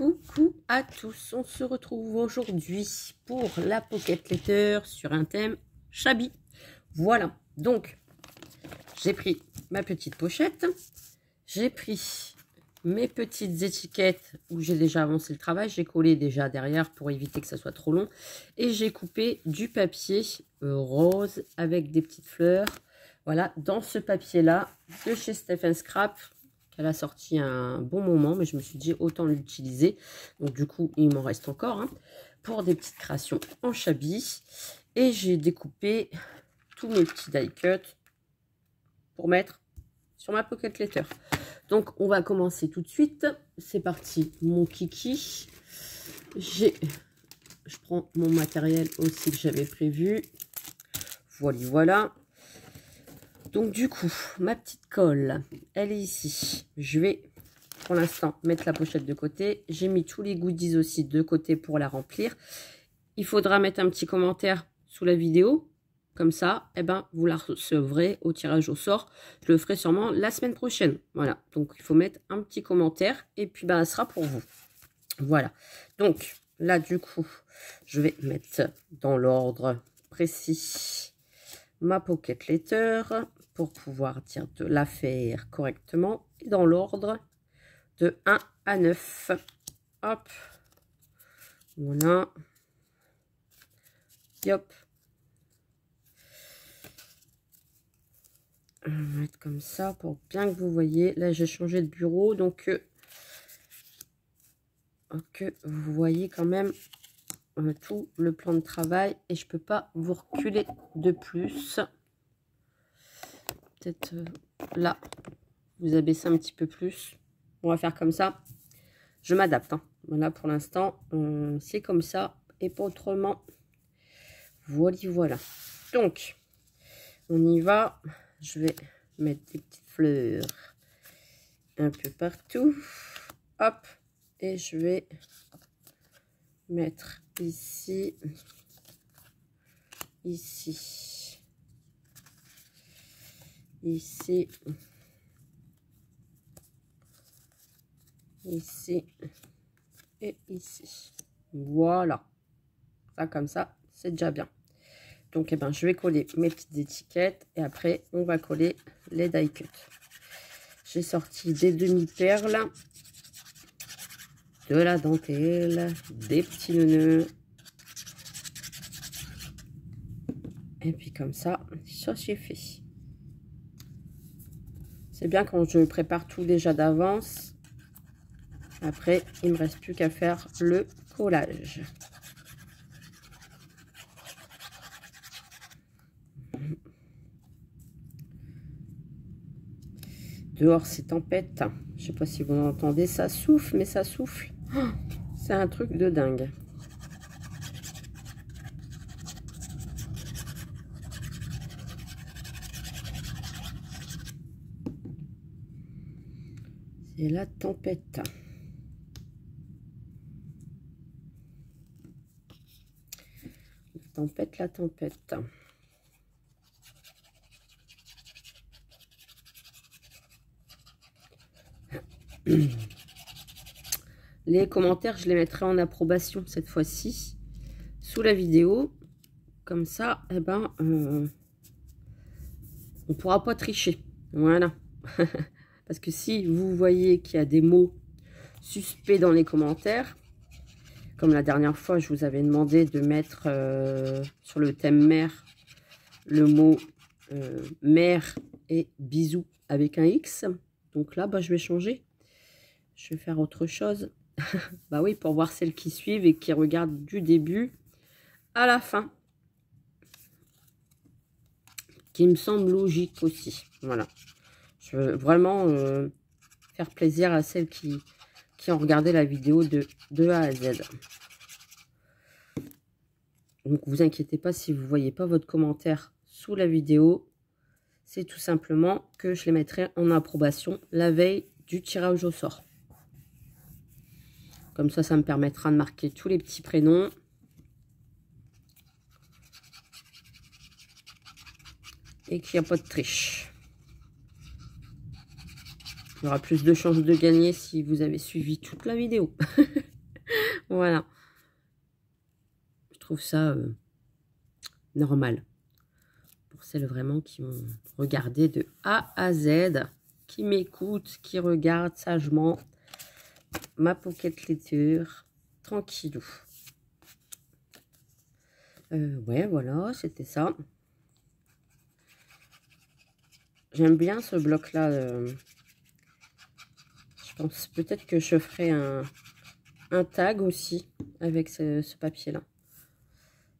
Coucou à tous, on se retrouve aujourd'hui pour la Pocket Letter sur un thème Shabby. Voilà, donc j'ai pris ma petite pochette, j'ai pris mes petites étiquettes où j'ai déjà avancé le travail, j'ai collé déjà derrière pour éviter que ça soit trop long et j'ai coupé du papier rose avec des petites fleurs. Voilà, dans ce papier là de chez Stephen Scrap. Elle a sorti un bon moment, mais je me suis dit autant l'utiliser. Donc du coup, il m'en reste encore pour des petites créations en Shabby. Et j'ai découpé tous mes petits die cuts pour mettre sur ma Pocket Letter. Donc on va commencer tout de suite. C'est parti, mon kiki. Je prends mon matériel aussi que j'avais prévu. Voilà. Donc du coup, ma petite colle, elle est ici. Je vais pour l'instant mettre la pochette de côté. J'ai mis tous les goodies aussi de côté pour la remplir. Il faudra mettre un petit commentaire sous la vidéo. Comme ça, vous la recevrez au tirage au sort. Je le ferai sûrement la semaine prochaine. Voilà, donc il faut mettre un petit commentaire et puis elle sera pour vous. Voilà, donc là du coup, je vais mettre dans l'ordre précis ma Pocket Letter pour pouvoir dire de la faire correctement et dans l'ordre de 1 à 9. Hop, voilà, hop, on va mettre comme ça pour bien que vous voyez. Là j'ai changé de bureau, donc que vous voyez quand même tout le plan de travail et je peux pas vous reculer de plus. Peut-être là, vous abaissez un petit peu plus. On va faire comme ça. Je m'adapte. Voilà, pour l'instant, c'est comme ça et pas autrement. Voilà. Donc, on y va. Je vais mettre des petites fleurs un peu partout. Hop. Et je vais mettre ici. Ici et ici. Voilà, ça comme ça c'est déjà bien. Donc je vais coller mes petites étiquettes et après on va coller les die cuts. J'ai sorti des demi-perles, de la dentelle, des petits nœuds et puis comme ça c'est fait. C'est bien quand je prépare tout déjà d'avance. Après, il ne me reste plus qu'à faire le collage. Dehors, c'est tempête. Je ne sais pas si vous entendez, ça souffle, mais ça souffle. Oh, c'est un truc de dingue. C'est la tempête. La tempête. Les commentaires, je les mettrai en approbation cette fois-ci sous la vidéo. Comme ça, on pourra pas tricher. Voilà. Parce que si vous voyez qu'il y a des mots suspects dans les commentaires, comme la dernière fois, je vous avais demandé de mettre sur le thème mère le mot mère et bisous avec un X. Donc là, je vais changer. Je vais faire autre chose. Oui, pour voir celles qui suivent et qui regardent du début à la fin. Qui me semble logique aussi. Voilà. Je veux vraiment faire plaisir à celles qui ont regardé la vidéo de A à Z. Donc, vous inquiétez pas si vous ne voyez pas votre commentaire sous la vidéo. C'est tout simplement que je les mettrai en approbation la veille du tirage au sort. Comme ça, ça me permettra de marquer tous les petits prénoms. Et qu'il n'y a pas de triche. Il y aura plus de chances de gagner si vous avez suivi toute la vidéo. Voilà. Je trouve ça normal. Pour celles vraiment qui ont regardé de A à Z, qui m'écoutent, qui regardent sagement ma Pocket Letter, tranquillou. Ouais, voilà, c'était ça. J'aime bien ce bloc-là. Je pense peut-être que je ferai un tag aussi avec ce papier-là.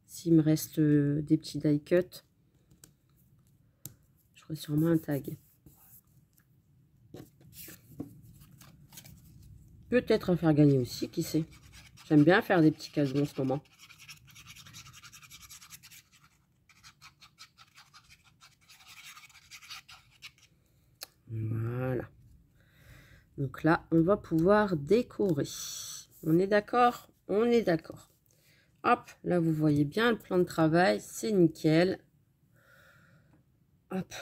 S'il me reste des petits die cut, je ferai sûrement un tag. Peut-être à faire gagner aussi, qui sait. J'aime bien faire des petits cadeaux en ce moment. Voilà. Donc là, on va pouvoir décorer. On est d'accord? On est d'accord. Hop, là, vous voyez bien le plan de travail. C'est nickel. Hop,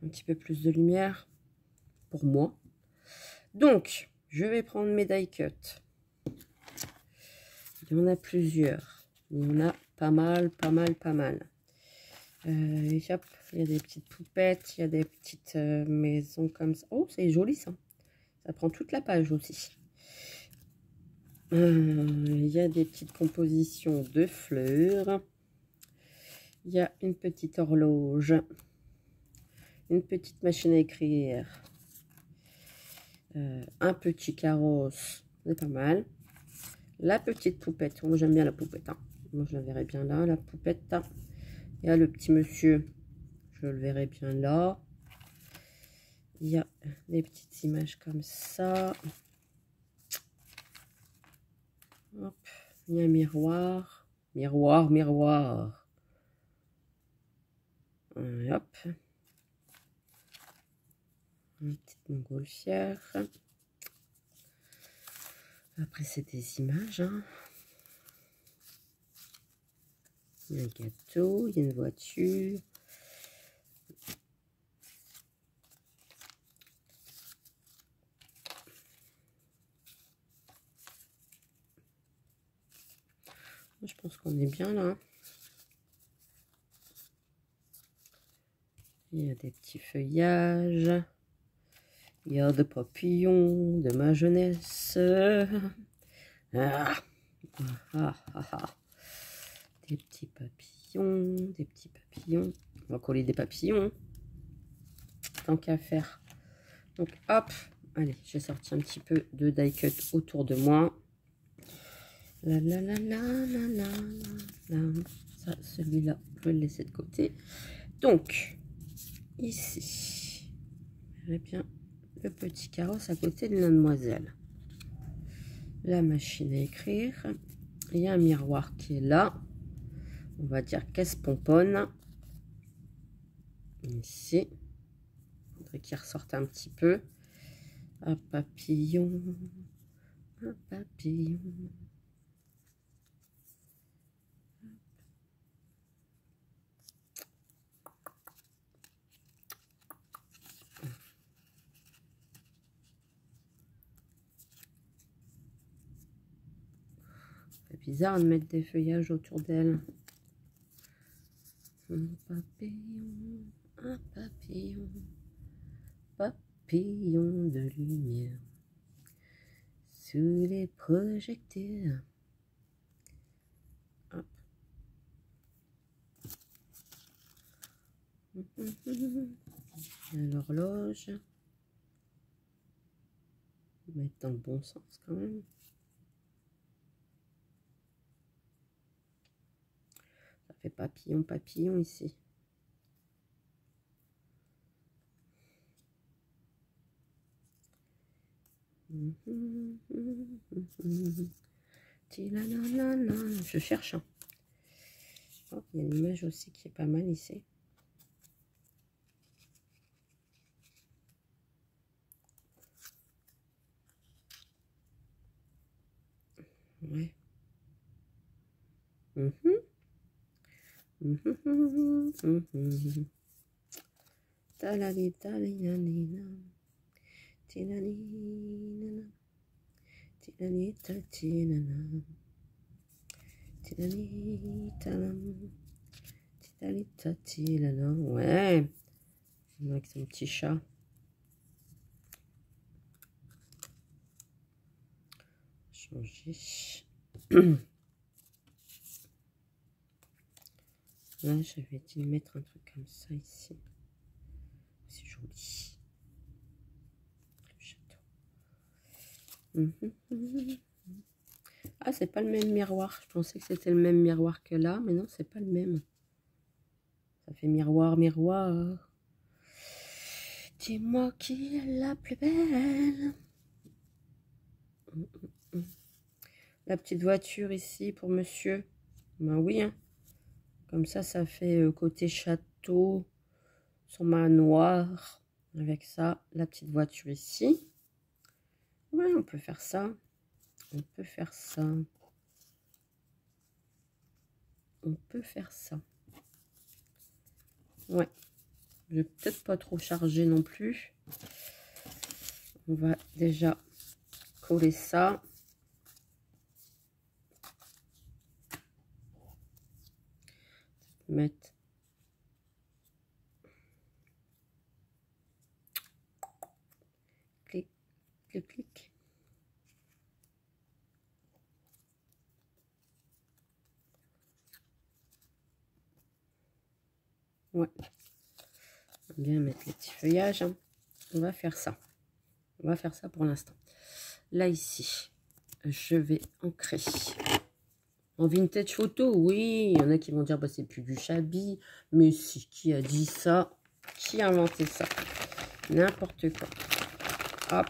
un petit peu plus de lumière pour moi. Donc, je vais prendre mes die cut. Il y en a plusieurs. Il y en a pas mal, pas mal, pas mal. Hop, il y a des petites poupettes, il y a des petites maisons comme ça. Oh, c'est joli ça. Ça prend toute la page aussi. Il y a des petites compositions de fleurs. Il y a une petite horloge. Une petite machine à écrire. Un petit carrosse. C'est pas mal. La petite poupette. Moi, j'aime bien la poupette. Hein. Moi, je la verrai bien là, la poupette. Il y a le petit monsieur. Je le verrai bien là. Il y a des petites images comme ça. Hop. Il y a un miroir. Miroir, miroir. Hop. Une petite montgolfière. Après, c'est des images. Hein. Il y a un gâteau, il y a une voiture. Je pense qu'on est bien là. Il y a des petits feuillages. Il y a des papillons de ma jeunesse. Ah. Ah, ah, ah. Des petits papillons, des petits papillons. On va coller des papillons. Tant qu'à faire. Donc hop, allez, j'ai sorti un petit peu de die cut autour de moi. La la la la la la la. Ça, celui-là, je vais le laisser de côté. Donc, ici, j'ai bien le petit carrosse à côté de la demoiselle. La machine à écrire. Il y a un miroir qui est là. On va dire caisse pomponne. Ici. Il faudrait qu'il ressorte un petit peu. Un papillon. Un papillon. C'est bizarre de mettre des feuillages autour d'elle. Un papillon, un papillon, papillon de lumière sous les projecteurs. Hop. L'horloge. Mettre dans le bon sens quand même. Ça fait papillon, papillon ici. Je cherche. Hein. Oh, il y a une image aussi qui est pas mal ici. Ouais. Talali, talali, tinani, tinani, tinani. Ouais, avec son petit chat. Changer. Là, j'avais dû mettre un truc comme ça ici. C'est joli. Le château. Ah, c'est pas le même miroir. Je pensais que c'était le même miroir que là, mais non, c'est pas le même. Ça fait miroir, miroir. Dis-moi qui est la plus belle. La petite voiture ici pour monsieur. Ben oui, hein. Comme ça fait côté château, son manoir. Avec ça, la petite voiture ici. Ouais, on peut faire ça. On peut faire ça. On peut faire ça. Ouais. Je vais peut-être pas trop charger non plus. On va déjà coller ça. Mettre clic, clic, clic. Ouais. On va bien mettre les petits feuillages. Hein. On va faire ça. On va faire ça pour l'instant. Là, ici, je vais ancrer. En vintage photo, oui. Il y en a qui vont dire, bah, c'est plus du Shabby. Mais si, qui a dit ça? Qui a inventé ça? N'importe quoi. Hop.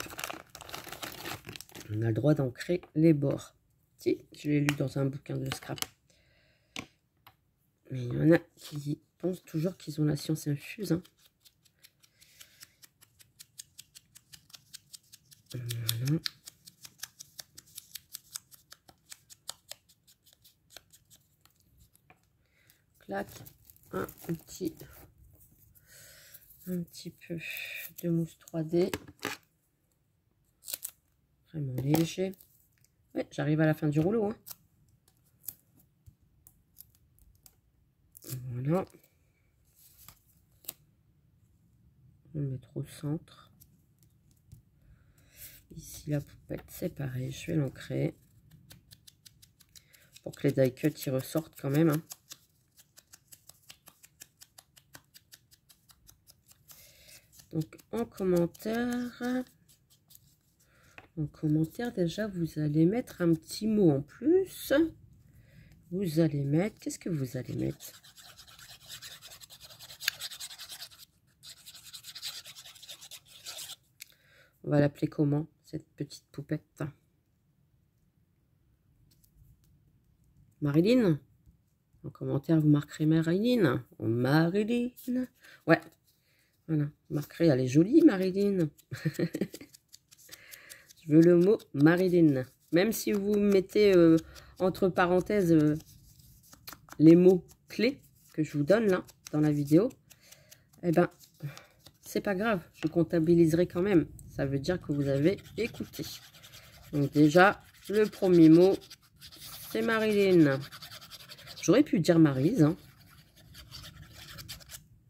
On a le droit d'ancrer les bords. Si, je l'ai lu dans un bouquin de scrap. Mais il y en a qui pensent toujours qu'ils ont la science infuse. Hein. Voilà. Clac. Un petit peu de mousse 3D. Vraiment léger. Ouais, j'arrive à la fin du rouleau. Hein. Voilà. On va le mettre au centre. Ici, la poupette, c'est pareil. Je vais l'ancrer. Pour que les die cuts y ressortent quand même. Hein. Donc, en commentaire, déjà, vous allez mettre un petit mot en plus. Vous allez mettre... Qu'est-ce que vous allez mettre? On va l'appeler comment, cette petite poupette? Marilyn? En commentaire, vous marquerez Marilyn. Oh, Marilyn. Ouais. Voilà. Vous marquerez, elle est jolie, Marilyn. Je veux le mot Marilyn. Même si vous mettez entre parenthèses les mots clés que je vous donne là, dans la vidéo, eh ben, c'est pas grave. Je comptabiliserai quand même. Ça veut dire que vous avez écouté. Donc déjà, le premier mot, c'est Marilyn. J'aurais pu dire Maryse. Hein.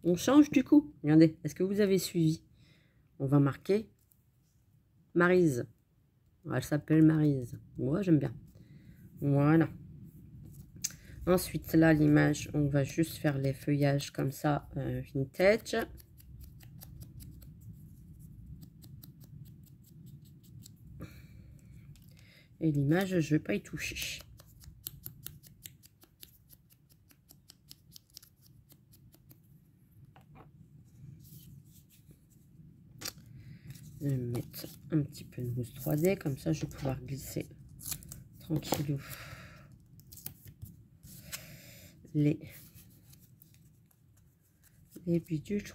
On change du coup. Regardez, est-ce que vous avez suivi? On va marquer Maryse. Elle s'appelle Maryse. Moi, j'aime bien. Voilà. Ensuite, là, l'image, on va juste faire les feuillages comme ça, vintage. Et l'image, je ne vais pas y toucher. Je vais mettre un petit peu de mousse 3D, comme ça je vais pouvoir glisser tranquillou les bidules.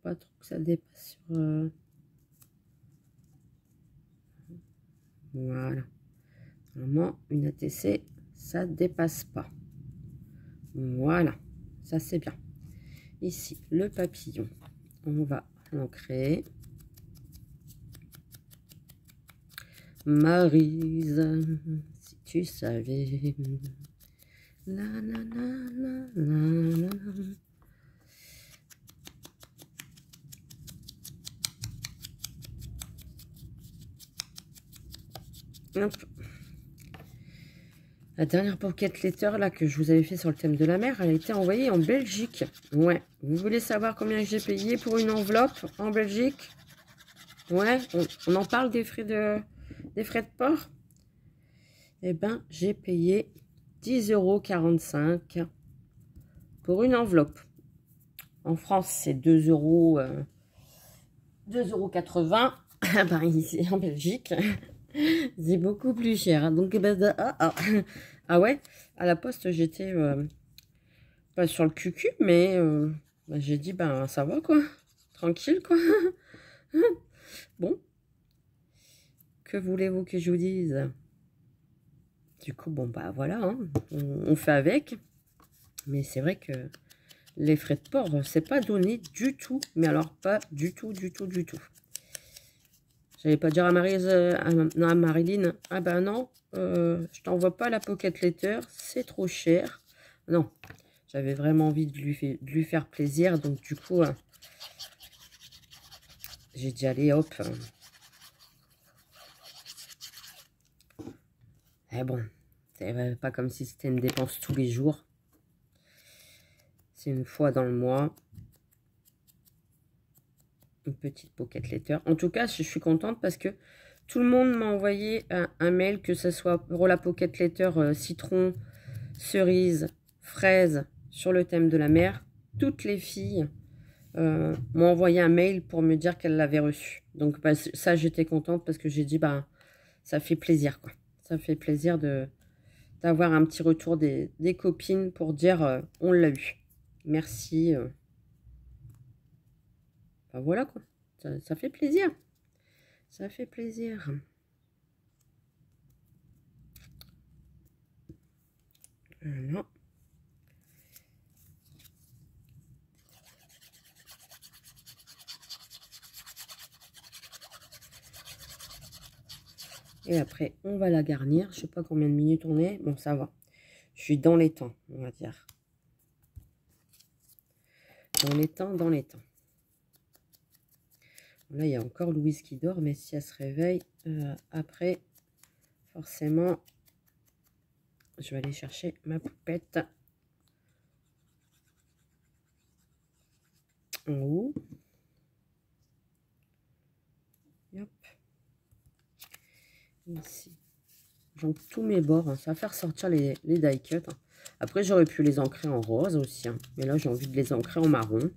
pas trop que ça dépasse sur... Voilà. Normalement, une ATC, ça dépasse pas. Voilà. Ça, c'est bien. Ici, le papillon. On va l'ancrer. Maryse, si tu savais. La, la, la, la, la, la. Hop. La dernière pocket letter là que je vous avais fait sur le thème de la mer, elle a été envoyée en Belgique. Ouais. Vous voulez savoir combien j'ai payé pour une enveloppe en Belgique? Ouais. On en parle des frais de port? Eh ben, j'ai payé 10,45 € pour une enveloppe. En France, c'est 2,80 €. Ben, ici, en Belgique, c'est beaucoup plus cher. Donc, ben, ah ouais, à la poste, j'étais pas sur le cucu, mais ben, j'ai dit, ben, ça va, quoi. Tranquille, quoi. Bon. Que voulez-vous que je vous dise? Du coup, bon, bah voilà, hein, on fait avec. Mais c'est vrai que les frais de port, c'est pas donné du tout. Mais alors, pas du tout, du tout, du tout. J'allais pas dire à Maryse, non, à Marilyn, ah ben non, je t'envoie pas la pocket letter, c'est trop cher. Non, j'avais vraiment envie de lui faire plaisir. Donc, du coup, j'ai dit, allez, hop. Eh bon, c'est pas comme si c'était une dépense tous les jours. C'est une fois dans le mois. Une petite pocket letter. En tout cas, je suis contente parce que tout le monde m'a envoyé un mail, que ce soit pour la pocket letter citron, cerise, fraise, sur le thème de la mer. Toutes les filles m'ont envoyé un mail pour me dire qu'elles l'avaient reçu. Donc, bah, ça, j'étais contente parce que j'ai dit, bah, ça fait plaisir, quoi. Ça fait plaisir d'avoir un petit retour des copines pour dire, on l'a eu. Merci. Ben voilà, quoi. Ça fait plaisir. Ça fait plaisir. Voilà. Et après, on va la garnir. Je sais pas combien de minutes on est. Bon, ça va. Je suis dans les temps, on va dire. Dans les temps, dans les temps. Là, il y a encore Louise qui dort, mais si elle se réveille, après, forcément, je vais aller chercher ma poupette en haut. Hop. Ici. Donc, tous mes bords, hein, ça va faire sortir les die cut. Hein. Après, j'aurais pu les ancrer en rose aussi. Hein, mais là, j'ai envie de les ancrer en marron.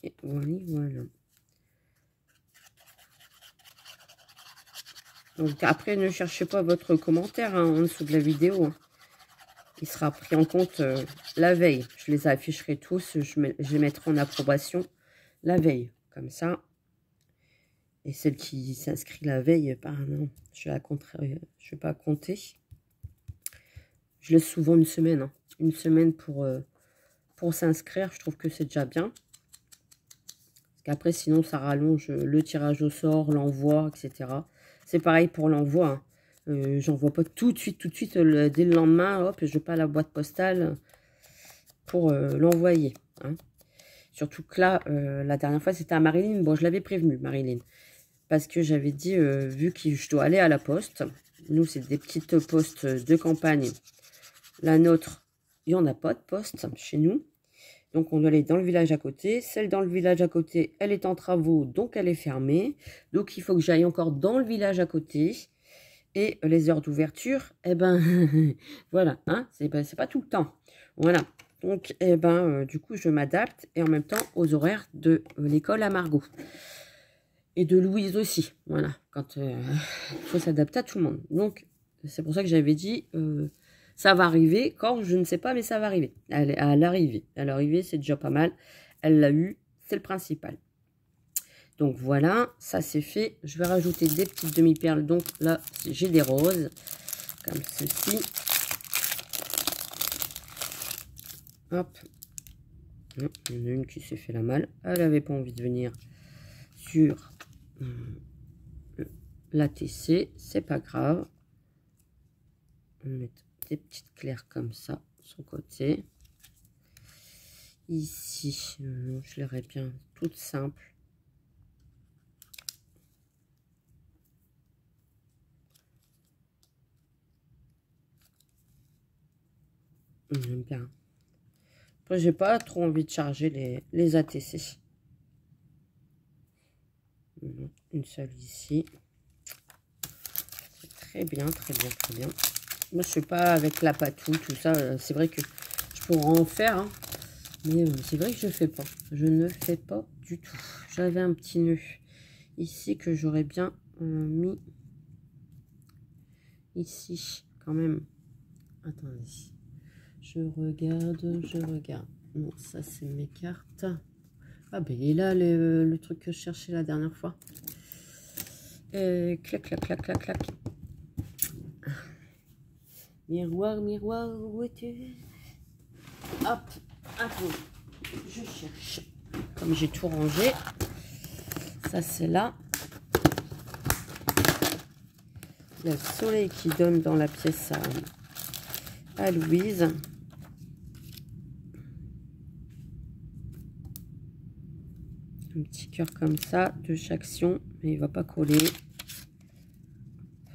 Et voilà, voilà. Donc après, ne cherchez pas votre commentaire hein, en dessous de la vidéo. Hein. Il sera pris en compte la veille. Je les afficherai tous. Je les mettrai en approbation la veille. Comme ça. Et celle qui s'inscrit la veille, non, je ne vais pas compter. Je laisse souvent une semaine. Hein. Une semaine pour s'inscrire. Je trouve que c'est déjà bien. Parce qu'après, sinon, ça rallonge le tirage au sort, l'envoi, etc. C'est pareil pour l'envoi. Hein. J'envoie pas tout de suite, dès le lendemain, hop, je vais pas à la boîte postale pour l'envoyer. Hein. Surtout que là, la dernière fois, c'était à Marilyn. Bon, je l'avais prévenue, Marilyn. Parce que j'avais dit, vu que je dois aller à la poste, nous, c'est des petites postes de campagne. La nôtre, il n'y en a pas de poste chez nous. Donc, on doit aller dans le village à côté. Celle dans le village à côté, elle est en travaux, donc elle est fermée. Donc, il faut que j'aille encore dans le village à côté. Et les heures d'ouverture, eh ben, voilà, hein, c'est pas tout le temps. Voilà. Donc, eh ben, du coup, je m'adapte. Et en même temps, aux horaires de l'école à Margot. Et de Louise aussi. Voilà. Quand il faut s'adapter à tout le monde. Donc, C'est pour ça que j'avais dit, ça va arriver. Quand, je ne sais pas, mais ça va arriver. À l'arrivée. À l'arrivée, c'est déjà pas mal. Elle l'a eu, c'est le principal. Donc voilà, ça c'est fait. Je vais rajouter des petites demi-perles. Donc là, j'ai des roses, comme ceci. Hop. Il y en a une qui s'est fait la malle. Elle n'avait pas envie de venir sur la TC. C'est pas grave. On va mettre des petites claires comme ça, son côté. Ici, je l'aurais bien toute simple. J'aime bien. Après, j'ai pas trop envie de charger les ATC. Une seule ici. Très bien, très bien, très bien. Moi, je suis pas avec la patou, tout ça. C'est vrai que je pourrais en faire, hein, mais c'est vrai que je fais pas. Je ne fais pas du tout. J'avais un petit nœud ici que j'aurais bien mis ici, quand même. Attendez. Je regarde, je regarde. Bon, ça, c'est mes cartes. Ah, ben, il est là, le truc que je cherchais la dernière fois. Clac, clac, clac, clac, clac. Miroir, miroir, où es-tu? Hop, attends, je cherche. Comme j'ai tout rangé, ça c'est là. Il y a le soleil qui donne dans la pièce à Louise. Un petit cœur comme ça de chaque sion, mais il va pas coller. Ça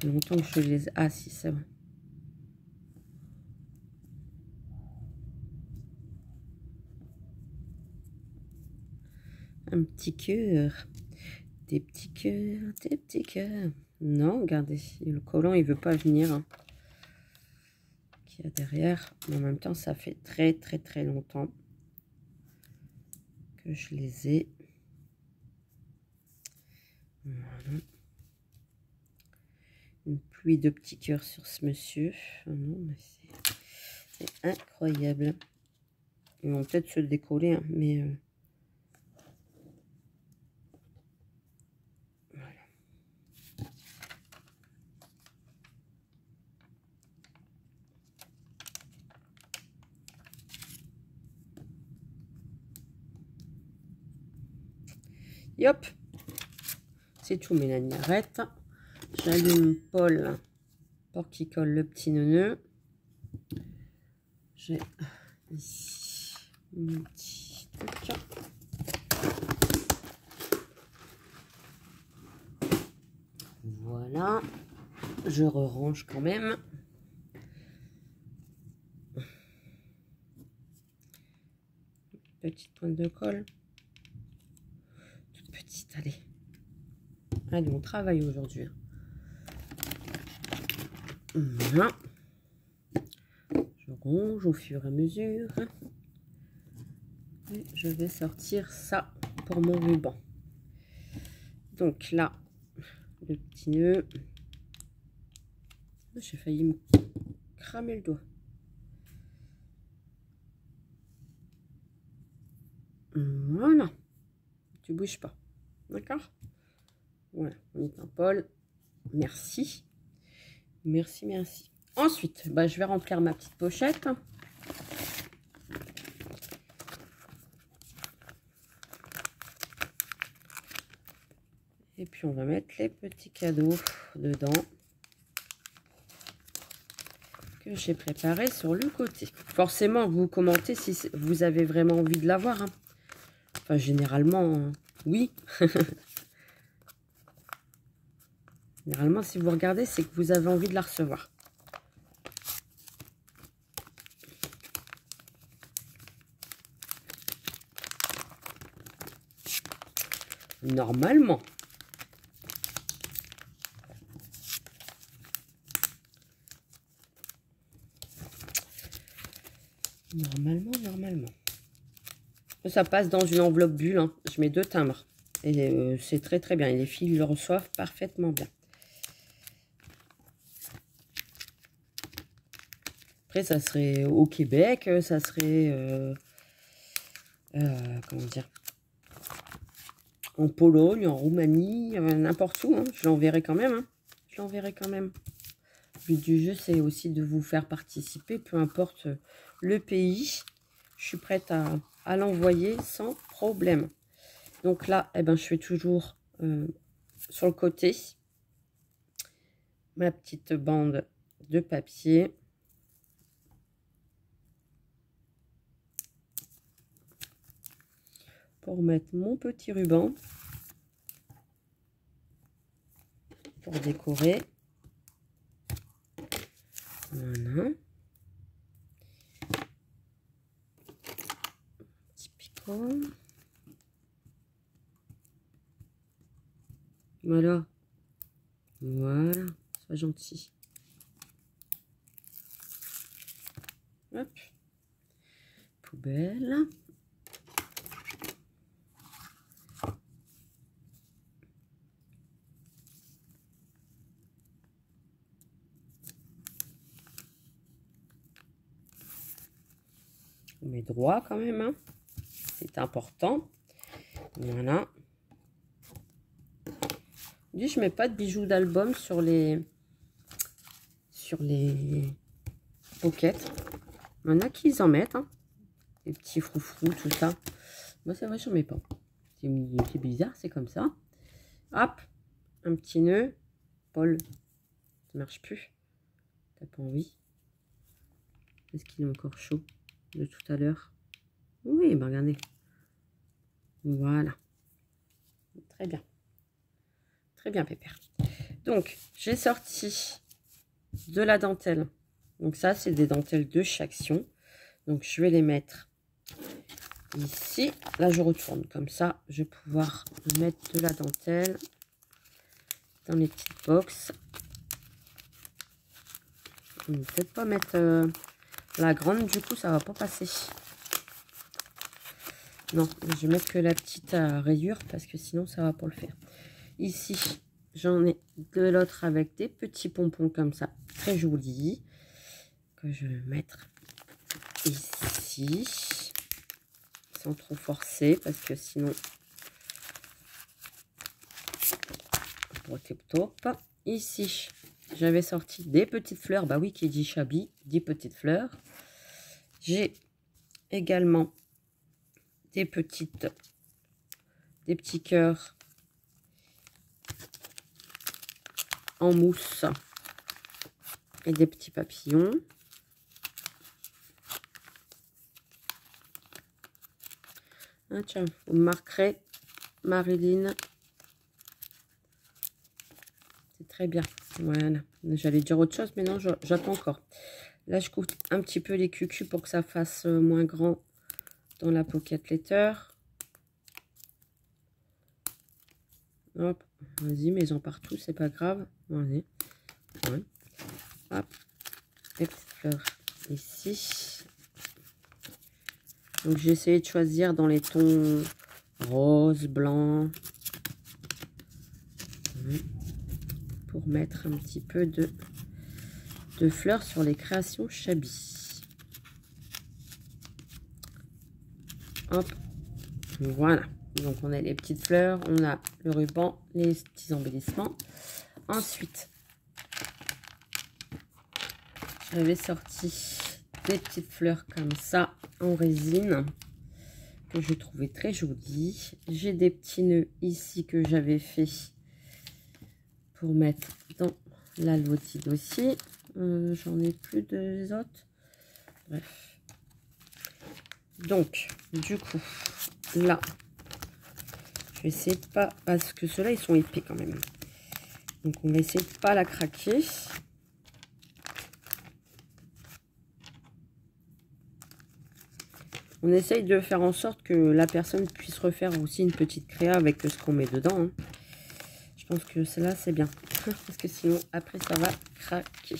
fait longtemps que je les... Ah si, c'est vrai. Un petit cœur, des petits cœurs, des petits cœurs. Non, regardez, le collant il veut pas venir. Hein. Qu'il y a derrière, mais en même temps ça fait très très très longtemps que je les ai. Voilà. Une pluie de petits cœurs sur ce monsieur. Oh non, mais c'est incroyable. Ils vont peut-être se décoller, hein, mais voilà. Yop, c'est tout, Mélanie, arrête. J'allume Paul pour qu'il colle le petit nœud. J'ai ici mon petit truc. Voilà, je re-range quand même. Petite pointe de colle. Toute petite, allez. Allez, on travaille aujourd'hui. Voilà. Je ronge au fur et à mesure. Et je vais sortir ça pour mon ruban. Donc là, le petit nœud. J'ai failli me cramer le doigt. Voilà. Tu bouges pas. D'accord? Voilà, on est un Paul. Merci. Merci, merci. Ensuite, bah, je vais remplir ma petite pochette. Et puis, on va mettre les petits cadeaux dedans que j'ai préparés sur le côté. Forcément, vous commentez si vous avez vraiment envie de l'avoir. Hein. Enfin, généralement, oui. Généralement, si vous regardez, c'est que vous avez envie de la recevoir. Normalement. Normalement. Ça passe dans une enveloppe bulle. Hein. Je mets 2 timbres. Et c'est très très bien. Et les filles le reçoivent parfaitement bien. Après, ça serait au Québec, ça serait, comment dire, en Pologne, en Roumanie, n'importe où. Hein. Je l'enverrai quand même. Hein. Je l'enverrai quand même. Le but du jeu, c'est aussi de vous faire participer, peu importe le pays. Je suis prête à l'envoyer sans problème. Donc là, eh ben, je fais toujours sur le côté ma petite bande de papier. Pour mettre mon petit ruban. Pour décorer. Voilà. Petit picot. Voilà. Voilà. Sois gentil. Hop. Poubelle. On met droit quand même. Hein. C'est important. Voilà. Je mets pas de bijoux d'album sur les pockets. Il y en a qui en mettent. Hein. Les petits froufrous, tout ça. Moi, c'est vrai, j'en mets pas. C'est bizarre, c'est comme ça. Hop, un petit nœud. Paul, ça marche plus. T'as pas envie? Est-ce qu'il est encore chaud de tout à l'heure? Oui, ben regardez. Voilà. Très bien. Très bien, Pépère. Donc, j'ai sorti de la dentelle. Donc ça, c'est des dentelles de Chaction. Donc, je vais les mettre ici. Là, je retourne. Comme ça, je vais pouvoir mettre de la dentelle dans les petites box. Je ne vais peut-être pas mettre la grande. Du coup, ça va pas passer. Non, je vais mettre que la petite rayure parce que sinon, ça va pas le faire. Ici, j'en ai de l'autre avec des petits pompons comme ça. Très jolis. Que je vais mettre ici. Sans trop forcer parce que sinon pour top. Ici j'avais sorti des petites fleurs, bah oui, qui dit Chabi dit petites fleurs. J'ai également des petits cœurs en mousse et des petits papillons. Ah, tiens, vous marquerez Marilyn. C'est très bien. Voilà. J'allais dire autre chose, mais non, j'attends encore. Là, je coupe un petit peu les cucus pour que ça fasse moins grand dans la pocket letter. Hop, vas-y, mets-en partout, c'est pas grave. Allez. Ouais. Hop, les petites fleurs ici. Donc, j'ai essayé de choisir dans les tons rose, blanc. Pour mettre un petit peu de fleurs sur les créations Chabi. Hop, voilà. Donc, on a les petites fleurs, on a le ruban, les petits embellissements. Ensuite, j'avais sorti des petites fleurs comme ça en résine que je trouvais très jolies. J'ai des petits nœuds ici que j'avais fait pour mettre dans la lotide aussi. J'en ai plus de autres. Bref. Donc, du coup, là, je vais essayer de pas... Parce que ceux-là, ils sont épais quand même. Donc, on va essayer de pas la craquer. On essaye de faire en sorte que la personne puisse refaire aussi une petite créa avec ce qu'on met dedans. Hein. Je pense que celle-là, c'est bien. Parce que sinon, après, ça va craquer.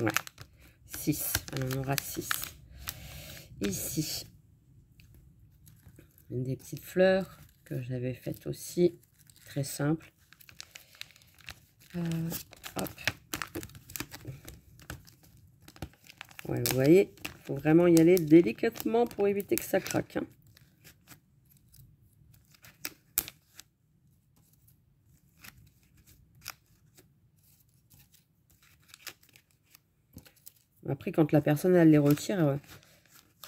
Ouais. 6. On en aura 6. Ici, des petites fleurs que j'avais faites aussi. Très simple. Hop. Ouais, vous voyez, il faut vraiment y aller délicatement pour éviter que ça craque. Hein. Après, quand la personne, elle les retire,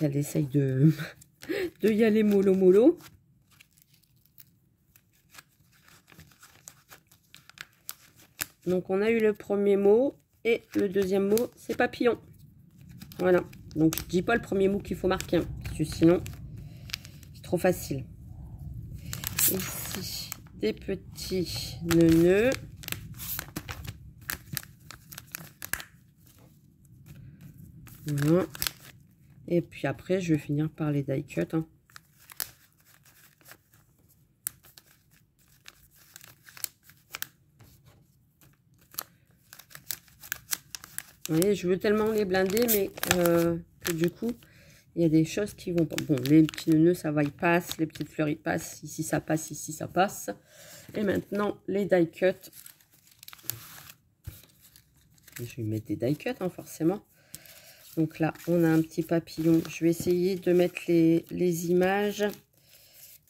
elle essaye de y aller mollo mollo. Donc, on a eu le premier mot et le deuxième mot, c'est papillon. Voilà. Donc, je dis pas le premier mot qu'il faut marquer, hein, parce que sinon, c'est trop facile. Ici, des petits nœuds. Voilà. Et puis après, je vais finir par les die cut. Hein. Vous voyez, je veux tellement les blinder, mais que du coup, il y a des choses qui vont pas. Bon, les petits nœuds, ça va, ils passent. Les petites fleurs, ils passent. Ici, ça passe. Ici, ça passe. Et maintenant, les die cut. Je vais mettre des die cut, hein, forcément. Donc là, on a un petit papillon. Je vais essayer de mettre les images.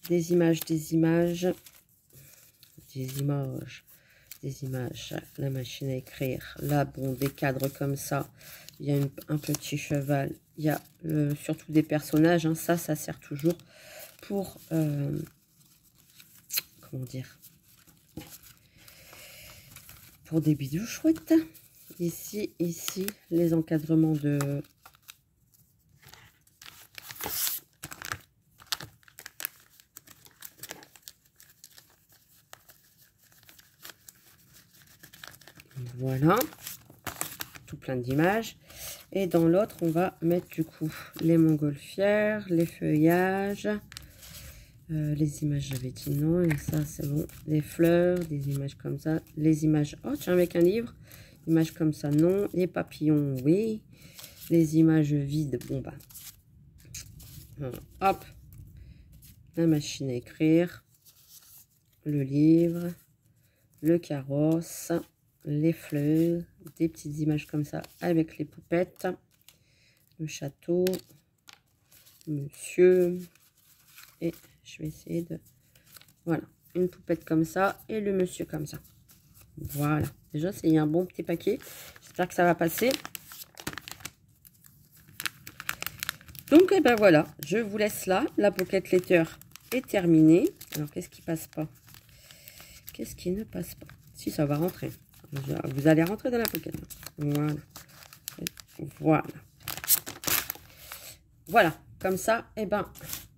Des images. La machine à écrire. Là, bon, des cadres comme ça. Il y a un petit cheval. Il y a surtout des personnages. Hein. Ça sert toujours pour... comment dire? Pour des bijoux chouettes. Ici, les encadrements de... Voilà. Tout plein d'images. Et dans l'autre, on va mettre du coup les montgolfières, les feuillages, les images, j'avais dit non, et ça c'est bon. Les fleurs, des images comme ça. Les images, oh tiens, avec un livre. Images comme ça, non. Les papillons, oui. Les images vides, bon bah. Voilà. Hop. La machine à écrire. Le livre. Le carrosse. Les fleurs. Des petites images comme ça avec les poupettes. Le château. Monsieur. Et je vais essayer de... Voilà. Une poupette comme ça. Et le monsieur comme ça. Voilà. Déjà, c'est un bon petit paquet. J'espère que ça va passer. Donc, et ben voilà. Je vous laisse là. La pocket letter est terminée. Alors, qu'est-ce qui passe pas? Qu'est-ce qui ne passe pas? Si, ça va rentrer. Vous allez rentrer dans la pocket. Voilà. Voilà. Voilà. Comme ça, et ben,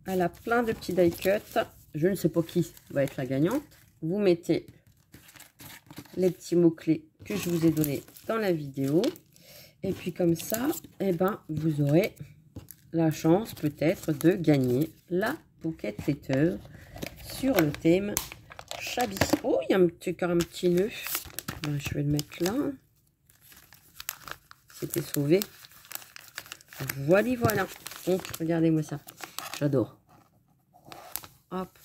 elle a plein de petits die cut. Je ne sais pas qui va être la gagnante. Vous mettez les petits mots-clés que je vous ai donnés dans la vidéo. Et puis comme ça, eh ben, vous aurez la chance peut-être de gagner la pocket letter sur le thème Shabby. Oh, il y a un petit nœud. Ben, je vais le mettre là. C'était sauvé. Voilà. Donc, regardez-moi ça. J'adore. Hop.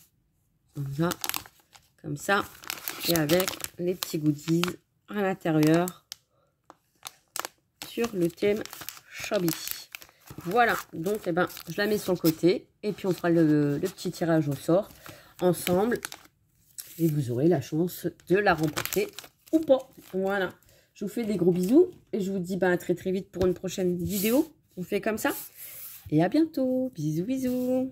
Comme ça. Et avec les petits goodies à l'intérieur sur le thème Shabby. Voilà, donc eh ben, je la mets sur le côté et puis on fera le petit tirage au sort ensemble et vous aurez la chance de la remporter ou pas. Voilà, je vous fais des gros bisous et je vous dis à très vite pour une prochaine vidéo. On fait comme ça et à bientôt. Bisous, bisous.